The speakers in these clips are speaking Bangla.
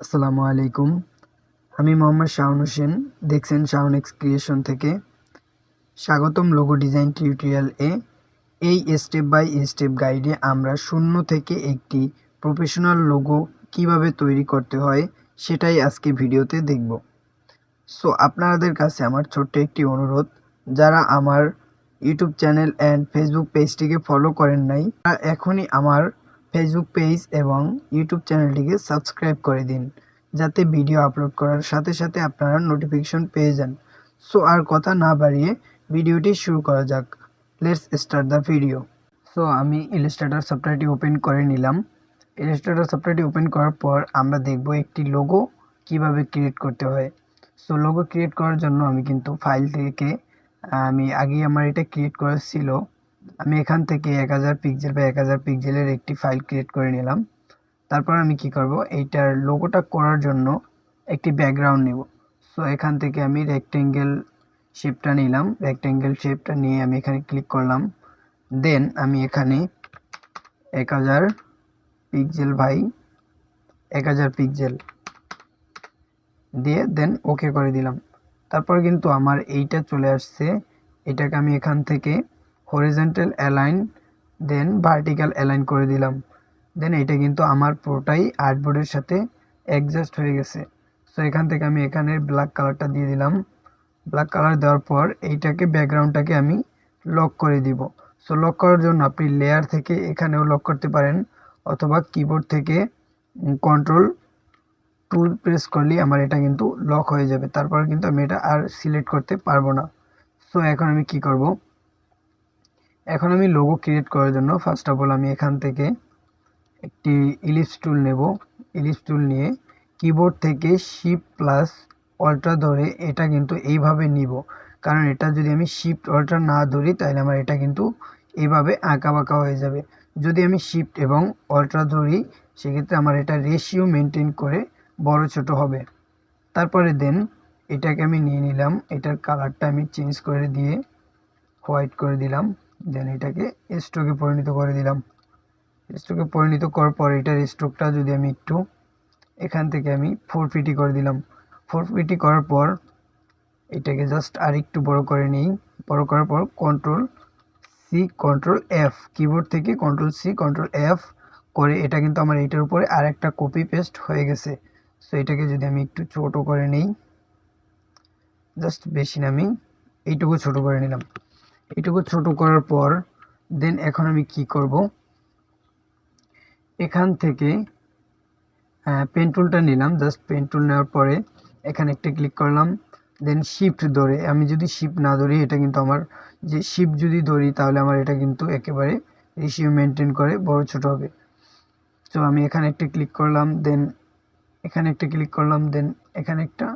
আসসালামু আলাইকুম। আমি মোহাম্মদ শাওন হোসেন। দেখছেন শাওনেক্স ক্রিয়েশন থেকে। স্বাগতম লোগো ডিজাইন টিউটোরিয়াল এ। এই স্টেপ বাই স্টেপ গাইডে আমরা শূন্য থেকে একটি প্রফেশনাল লোগো কিভাবে তৈরি করতে হয় সেটাই আজকে ভিডিওতে দেখব। সো আপনাদের কাছে আমার ছোট্ট একটি অনুরোধ, যারা আমার ইউটিউব চ্যানেল অ্যান্ড ফেসবুক পেজটিকে ফলো করেন নাই, তারা এখনই আমার ফেসবুক পেজ এবং ইউটিউব চ্যানেলটিকে সাবস্ক্রাইব করে দিন, যাতে ভিডিও আপলোড করার সাথে সাথে আপনারা নোটিফিকেশন পেয়ে যান। সো আর কথা না বাড়িয়ে ভিডিওটি শুরু করা যাক। Let's start the video. So আমি ইলাস্ট্রেটর সফটওয়্যারটি ওপেন করে নিলাম। ইলাস্ট্রেটর সফটওয়্যারটি ওপেন করার পর আমরা দেখব একটি লোগো কিভাবে ক্রিয়েট করতে হয়। সো লোগো ক্রিয়েট করার জন্য আমি কিন্তু ফাইল থেকে আমি আগেই আমার এটা ক্রিয়েট করা ছিল। আমি এখান থেকে 1000 পিক্সেল বা 1000 পিক্সেলের একটি ফাইল ক্রিয়েট করে নিলাম। তারপর আমি কি করব, এইটার লোগোটা করার জন্য একটি ব্যাকগ্রাউন্ড নেব। সো এখান থেকে আমি রেক্টেঙ্গেল শেপটা নিলাম। রেক্টেঙ্গেল শেপটা নিয়ে আমি এখানে ক্লিক করলাম। দেন আমি এখানে 1000 পিক্সেল 1000 পিক্সেল দিয়ে দেন ওকে করে দিলাম। তারপর কিন্তু আমার এইটা চলে আসছে। এটাকে আমি এখান থেকে হরিজন্টাল অ্যালাইন দেন ভার্টিক্যাল অ্যালাইন করে দিলাম। দেন এটা কিন্তু আমার পুরোটাই আর্টবোর্ডের সাথে অ্যাডজাস্ট হয়ে গেছে। সো এখান থেকে আমি এখানে ব্ল্যাক কালারটা দিয়ে দিলাম। ব্ল্যাক কালার দেওয়ার পর এইটাকে ব্যাকগ্রাউন্ডটাকে আমি লক করে দিব। সো লক করার জন্য আপনি লেয়ার থেকে এখানেও লক করতে পারেন, অথবা কিবোর্ড থেকে কন্ট্রোল টুল প্রেস করলেই আমার এটা কিন্তু লক হয়ে যাবে। তারপর কিন্তু আমি এটা আর সিলেক্ট করতে পারবো না। সো এখন আমি কি করব, এখন আমি লোগো ক্রিয়েট করার জন্য ফার্স্ট অফ অল আমি এখান থেকে একটি ইলিপস টুল নেব। ইলিপস টুল নিয়ে কিবোর্ড থেকে শিফট প্লাস অল্ট্রা ধরে এটা কিন্তু এইভাবে নিব, কারণ এটা যদি আমি শিফট অল্ট্রা না ধরি তাহলে আমার এটা কিন্তু এইভাবে আঁকা বাঁকা হয়ে যাবে। যদি আমি শিফট এবং অল্ট্রা ধরি সেক্ষেত্রে আমার এটা রেশিও মেনটেন করে বড় ছোট হবে। তারপরে দেন এটাকে আমি নিয়ে নিলাম, এটার কালারটা আমি চেঞ্জ করে দিয়ে হোয়াইট করে দিলাম। দেন এটাকে স্ট্রোকে পরিণত করে দিলাম। স্ট্রোকে পরিণত করার পর এটার স্ট্রোকটা যদি আমি একটু এখান থেকে আমি 450 করে দিলাম। 450 করার পর এটাকে জাস্ট আর একটু বড় করে নিই। বড় করার পর control C control F, keyboard থেকে কন্ট্রোল সি কন্ট্রোল এফ করে এটা কিন্তু আমার এইটার উপরে আর একটা কপি পেস্ট হয়ে গেছে। সো এটাকে যদি আমি একটু ছোট করে নিই, জাস্ট বেশি না, আমি এইটুকু ছোট করে নিলাম। এইটুকু ছোট করার পর দেন এখন আমি কি করব, এখান থেকে পেন টুলটা নিলাম। জাস্ট পেন টুল নেওয়ার পরে এখানে একটা ক্লিক করলাম। দেন শিফট ধরে, আমি যদি শিফট না ধরি এটা কিন্তু আমার, যে শিফট যদি ধরি তাহলে আমার এটা কিন্তু একেবারে রেশিও মেনটেন করে বড় ছোট হবে। তো আমি এখানে একটা ক্লিক করলাম, দেন এখানে একটা ক্লিক করলাম, দেন এখানে একটা,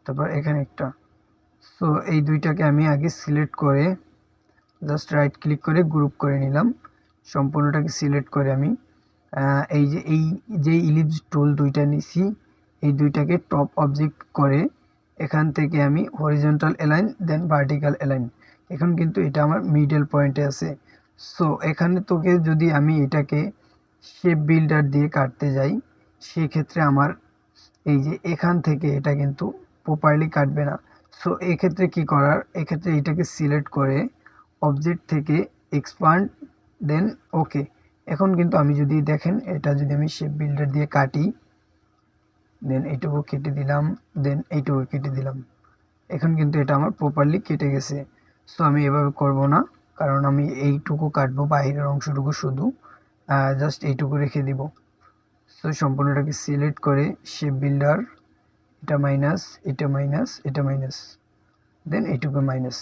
তারপর এখানে একটা। সো এই দুইটাকে আমি আগে সিলেক্ট করে জাস্ট রাইট ক্লিক করে গ্রুপ করে নিলাম। সম্পূর্ণটাকে সিলেক্ট করে আমি এই যে ইলিপস টুল দুইটা নিছি, এই দুইটাকে টপ অবজেক্ট করে এখান থেকে আমি হরিজন্টাল অ্যালাইন দেন ভার্টিক্যাল অ্যালাইন। এখন কিন্তু এটা আমার মিডল পয়েন্টে আছে। সো এখানে তোকে যদি আমি এটাকে শেপ বিল্ডার দিয়ে কাটতে যাই সেক্ষেত্রে আমার এই যে এখান থেকে এটা কিন্তু প্রপারলি কাটবে না। সো এক্ষেত্রে কি করার, এক্ষেত্রে এটাকে সিলেক্ট করে অবজেক্ট থেকে এক্সপান্ড দেন ওকে। এখন কিন্তু আমি যদি দেখেন এটা যদি আমি শেপ বিল্ডার দিয়ে কাটি, দেন এইটুকু কেটে দিলাম, দেন এইটুকু কেটে দিলাম, এখন কিন্তু এটা আমার প্রপারলি কেটে গেছে। সো আমি এভাবে করব না, কারণ আমি এইটুকু কাটবো, বাইরের অংশটুকু শুধু জাস্ট এইটুকু রেখে দিব। সো সম্পূর্ণটাকে সিলেক্ট করে শেপ বিল্ডার, এটা মাইনাস, এটা মাইনাস, এটা মাইনাস, দেন এইটুকু মাইনাস,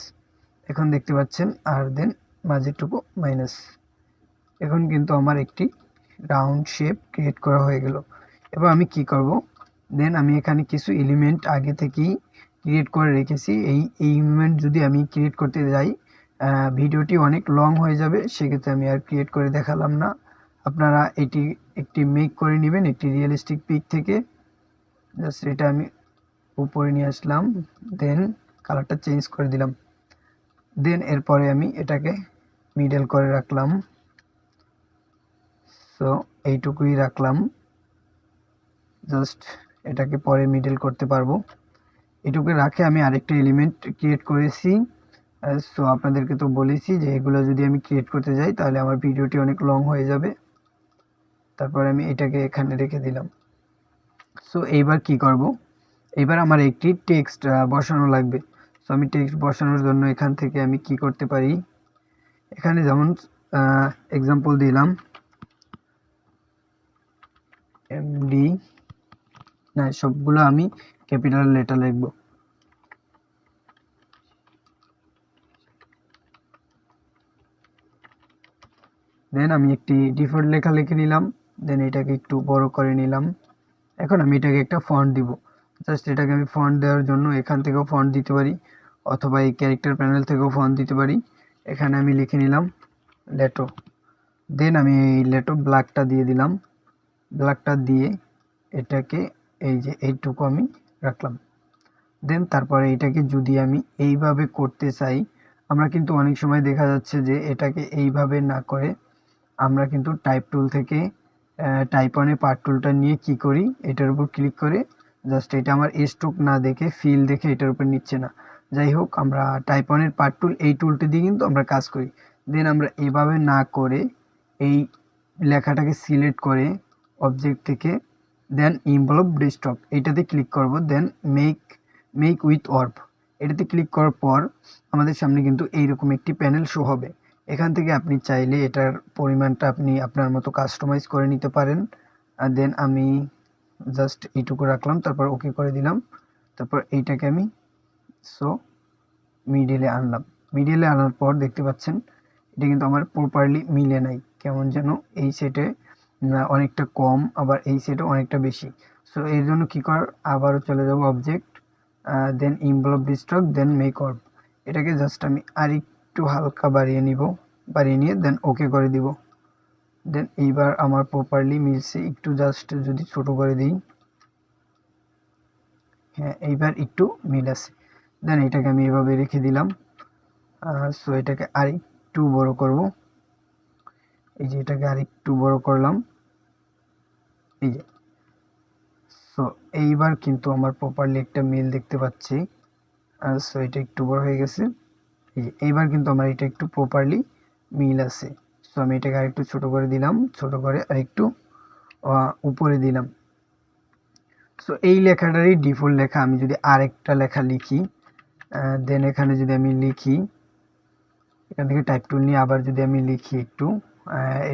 এখন দেখতে পাচ্ছেন, আর দেন মাঝেরটুকু মাইনাস। এখন কিন্তু আমার একটি রাউন্ড শেপ ক্রিয়েট করা হয়ে গেল। এবার আমি কি করব, দেন আমি এখানে কিছু এলিমেন্ট আগে থেকেই ক্রিয়েট করে রেখেছি। এই এলিমেন্ট যদি আমি ক্রিয়েট করতে যাই ভিডিওটি অনেক লং হয়ে যাবে, সেক্ষেত্রে আমি আর ক্রিয়েট করে দেখালাম না। আপনারা এটি একটি মেক করে নেবেন একটি রিয়েলিস্টিক পিক থেকে। জাস্ট এটা আমি উপরে নিয়ে আসলাম, দেন কালারটা চেঞ্জ করে দিলাম। দেন এরপরে আমি এটাকে মিডল করে রাখলাম। সো এইটুকুই রাখলাম, জাস্ট এটাকে পরে মিডল করতে পারবো। এটুকু রাখে আমি আরেকটা এলিমেন্ট ক্রিয়েট করেছি। সো আপনাদেরকে তো বলেছি যে এগুলো যদি আমি ক্রিয়েট করতে যাই তাহলে আমার ভিডিওটি অনেক লং হয়ে যাবে। তারপর আমি এটাকে এখানে রেখে দিলাম। সো এইবার কি করব, এবার আমার একটি টেক্সট বসানো লাগবে। সো আমি টেক্সট বসানোর জন্য এখান থেকে আমি কি করতে পারি, এখানে যেমন এক্সাম্পল দিলাম এমডি, না সবগুলো আমি ক্যাপিটাল লেটার লিখব। দেন আমি একটি ডিফল্ট লেখা লিখে নিলাম। দেন এটাকে একটু বড় করে নিলাম। এখন আমি এটাকে একটা ফন্ট দিব। জাস্ট এটাকে আমি ফন্ট দেওয়ার জন্য এখান থেকেও ফন্ট দিতে পারি, অথবা এই ক্যারেক্টার প্যানেল থেকেও ফন্ট দিতে পারি। এখানে আমি লিখে নিলাম লেটো। দেন আমি এই লেটো ব্ল্যাকটা দিয়ে দিলাম। ব্ল্যাকটা দিয়ে এটাকে এই যে এইটুকু আমি রাখলাম। দেন তারপরে এটাকে যদি আমি এইভাবে করতে চাই, আমরা কিন্তু অনেক সময় দেখা যাচ্ছে যে এটাকে এইভাবে না করে আমরা কিন্তু টাইপ টুল থেকে টাইপ অনে পার্ট টুলটা নিয়ে কি করি, এটার উপর ক্লিক করে জাস্ট এটা আমার স্ট্রোক না দেখে ফিল দেখে এটার উপর নিচ্ছে না। যাই হোক, আমরা টাইপ অনের পার্ট টুল এই টুলটি দিয়ে কিন্তু আমরা কাজ করি। দেন আমরা এভাবে না করে এই লেখাটাকে সিলেক্ট করে অবজেক্ট থেকে দেন ইনভলভ ডেস্কটপ এটাতে ক্লিক করব। দেন মেক উইথ অর্ব এটাতে ক্লিক করার পর আমাদের সামনে কিন্তু এইরকম একটি প্যানেল শো হবে। এখান থেকে আপনি চাইলে এটার পরিমাণটা আপনি আপনার মতো কাস্টমাইজ করে নিতে পারেন। দেন আমি জাস্ট এইটুকু রাখলাম, তারপর ওকে করে দিলাম। তারপর এইটাকে আমি সো মিডিলে আনলাম। মিডিলে আনার পর দেখতে পাচ্ছেন এটা কিন্তু আমার প্রপারলি মিলে নাই, কেমন যেন এই সেটে অনেকটা কম, আবার এই সেটে অনেকটা বেশি। সো এর জন্য কী কর, আবারও চলে যাব অবজেক্ট, দেন ইনভলভ ডিস্ট্রক, দেন মেক অর্ব। এটাকে জাস্ট আমি আর একটু হালকা বাড়িয়ে নিব, বাড়িয়ে নিয়ে দেন ওকে করে দিব। দেন এইবার আমার প্রপারলি মিলছে। একটু জাস্ট যদি ছোট করে দিই, হ্যাঁ এইবার একটু মিল আছে। দেন এটাকে আমি এভাবে রেখে দিলাম। সো এটাকে আর একটু বড় করব। এই যে এটাকে আর একটু বড় করলাম, এই যে। সো এইবার কিন্তু আমার প্রপারলি একটা মিল দেখতে পাচ্ছি। সো এটা একটু বড় হয়ে গেছে। এই যে এইবার কিন্তু আমার এটা একটু প্রপারলি মিল আছে। সো আমি এটাকে আর একটু ছোট করে দিলাম, ছোট করে আর একটু উপরে দিলাম। সো এই লেখাটারই ডিফল্ট লেখা। আমি যদি আরেকটা লেখা লিখি, দেন এখানে যদি আমি লিখি, এখান থেকে টাইপ টুল নিয়ে আবার যদি আমি লিখি একটু,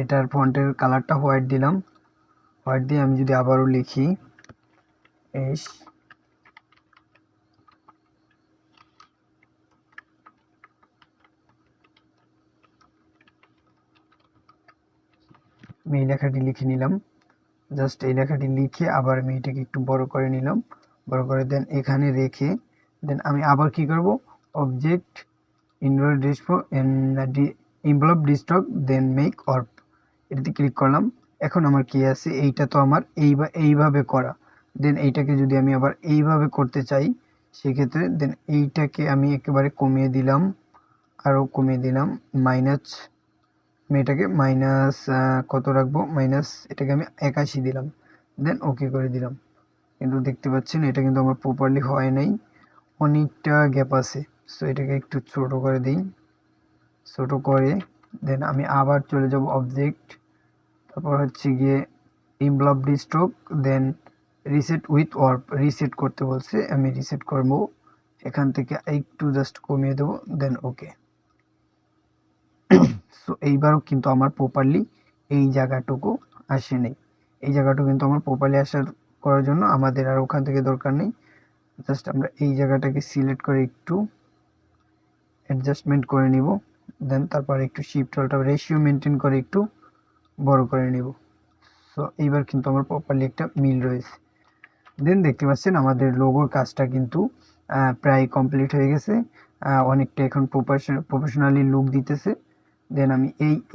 এটার ফন্টের কালারটা হোয়াইট দিলাম। হোয়াইট দিয়ে আমি যদি আবারও লিখি এস, আমি এই লেখাটি লিখে নিলাম। জাস্ট এই লেখাটি লিখে আবার আমি এটাকে একটু বড় করে নিলাম, বড় করে দেন এখানে রেখে দেন আমি আবার কি করব, অবজেক্ট ইনভলভ ডিস্ট্রক, দেন মেক অর্ব এটাতে ক্লিক করলাম। এখন আমার কি আছে, এইটা তো আমার এইভাবে করা। দেন এইটাকে যদি আমি আবার এইভাবে করতে চাই, সেক্ষেত্রে দেন এইটাকে আমি একেবারে কমিয়ে দিলাম, আরও কমিয়ে দিলাম, মাইনাস, আমি এটাকে মাইনাস কত রাখবো, মাইনাস এটাকে আমি 81 দিলাম। দেন ওকে করে দিলাম। কিন্তু দেখতে পাচ্ছেন এটা কিন্তু আমার প্রপারলি হয় নাই, অনেকটা গ্যাপ আছে। সো এটাকে একটু ছোট করে দিই, ছোট করে দেন আমি আবার চলে যাব অবজেক্ট, তারপর হচ্ছে গিয়ে ইনভলভ ডিস্ট্রোক, then reset with orb, reset করতে বলছে, আমি রিসেট করব। এখান থেকে একটু জাস্ট কমিয়ে দেবো, দেন ওকে। সো এইবারও কিন্তু আমার প্রপারলি এই জায়গাটুকু আসে নেই। এই জায়গাটুকু কিন্তু আমার প্রপারলি আসার করার জন্য আমাদের আর ওখান থেকে দরকার নেই। জাস্ট আমরা এই জায়গাটাকে সিলেক্ট করে একটু অ্যাডজাস্টমেন্ট করে নিব। দেন তারপর একটু শিফট হলটা রেশিও মেনটেন করে একটু বড় করে নিব। সো এইবার কিন্তু আমার প্রপারলি একটা মিল রয়েছে। দেন দেখতে পাচ্ছেন আমাদের লোগোর কাজটা কিন্তু প্রায় কমপ্লিট হয়ে গেছে। অনেকটা এখন প্রফেশনালি লুক দিতেছে। দেন আমি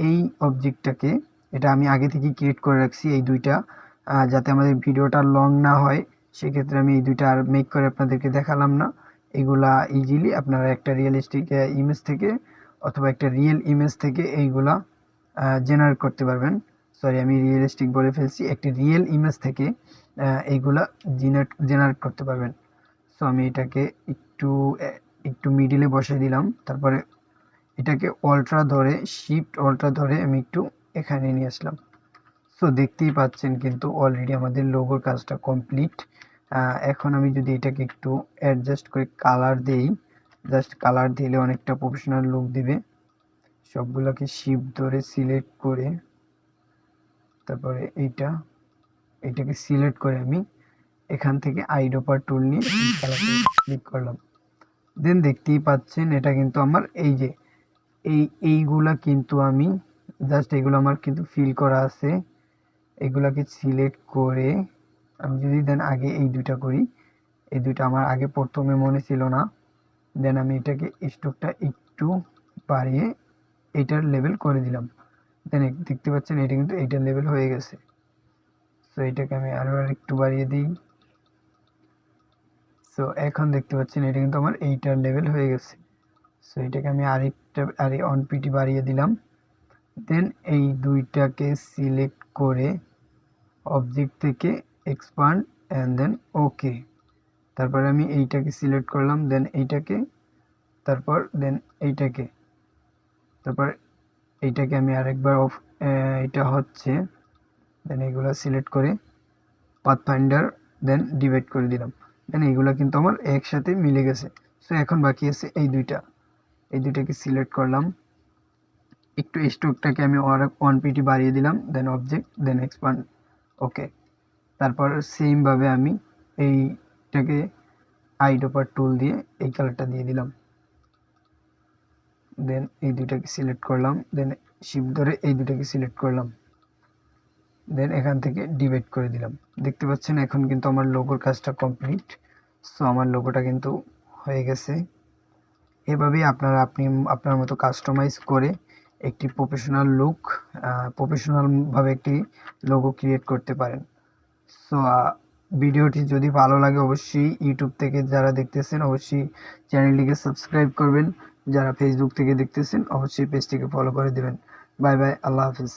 এই অবজেক্টটাকে, এটা আমি আগে থেকে ক্রিয়েট করে রাখছি এই দুইটা, যাতে আমাদের ভিডিওটা লং না হয়, সেক্ষেত্রে আমি এই দুইটা আর মেক করে আপনাদেরকে দেখালাম না। এগুলা ইজিলি আপনারা একটা রিয়েলিস্টিক ইমেজ থেকে অথবা একটা রিয়েল ইমেজ থেকে এইগুলা জেনারেট করতে পারবেন। সরি, আমি রিয়েলিস্টিক বলে ফেলছি, একটি রিয়েল ইমেজ থেকে এইগুলা জেনারেট করতে পারবেন। সো আমি এটাকে একটু মিডিলে বসিয়ে দিলাম, তারপরে এটাকে শিফট অল্ট্রা ধরে আমি একটু এখানে নিয়ে আসলাম। সো দেখতেই পাচ্ছেন কিন্তু অলরেডি আমাদের লোগোর কাজটা কমপ্লিট। এখন আমি যদি এটাকে একটু অ্যাডজাস্ট করে কালার দেই, জাস্ট কালার দিলে অনেকটা প্রফেশনাল লুক দিবে। সবগুলোকে শিফট ধরে সিলেক্ট করে তারপরে এইটাকে সিলেক্ট করে আমি এখান থেকে আইড্রপার টুল নিয়ে কালারটা ক্লিক করলাম। দেন দেখতেই পাচ্ছেন এটা কিন্তু আমার এইগুলা কিন্তু আমি জাস্ট এগুলো আমার কিন্তু ফিল করা আছে। এগুলাকে সিলেক্ট করে আমি যদি দেন আগে এই দুইটা করি, এই দুইটা আমার আগে প্রথমে মনে ছিল না। দেন আমি এটাকে স্ট্রোকটা একটু বাড়িয়ে এইটার লেভেল করে দিলাম। দেন দেখতে পাচ্ছেন এটা কিন্তু এইটার লেভেল হয়ে গেছে। সো এটাকে আমি আরো একটু বাড়িয়ে দিই। সো এখন দেখতে পাচ্ছেন এটা কিন্তু আমার এইটার লেভেল হয়ে গেছে। সো এটাকে আমি আরে অন পিটি বাড়িয়ে দিলাম। দেন এই দুইটাকে সিলেক্ট করে অবজেক্ট থেকে এক্সপান্ড অ্যান্ড দেন ওকে। তারপরে আমি এইটাকে সিলেক্ট করলাম, দেন এইটাকে, তারপর দেন এইটাকে, তারপর এইটাকে আমি আরেকবার এটা হচ্ছে দেন এইগুলো সিলেক্ট করে পাথফাইন্ডার দেন ডিভাইড করে দিলাম। দেন এইগুলো কিন্তু আমার একসাথে মিলে গেছে। সো এখন বাকি আছে এই দুইটাকে সিলেক্ট করলাম, একটু স্ট্রোকটাকে আমি ওয়ান পিটি বাড়িয়ে দিলাম, দেন অবজেক্ট দেন এক্সপান্ড ওকে। তারপর সেম ভাবে আমি এইটাকে আইড্রপার টুল দিয়ে এই কালারটা দিয়ে দিলাম। দেন এই দুইটাকে সিলেক্ট করলাম, দেন শিফট ধরে এই দুইটাকে সিলেক্ট করলাম, দেন এখান থেকে ডিভাইড করে দিলাম। দেখতে পাচ্ছেন এখন কিন্তু আমার লোগোর কাজটা কমপ্লিট। সো আমার লোগোটা কিন্তু হয়ে গেছে। এভাবেই আপনি আপনার মতো কাস্টমাইজ করে একটি প্রফেশনালভাবে একটি লোগো ক্রিয়েট করতে পারেন। সো ভিডিওটি যদি ভালো লাগে অবশ্যই ইউটিউব থেকে যারা দেখতেছেন অবশ্যই চ্যানেলটিকে সাবস্ক্রাইব করবেন, যারা ফেসবুক থেকে দেখতেছেন অবশ্যই পেজটিকে ফলো করে দেবেন। বাই বাই, আল্লাহ হাফিজ।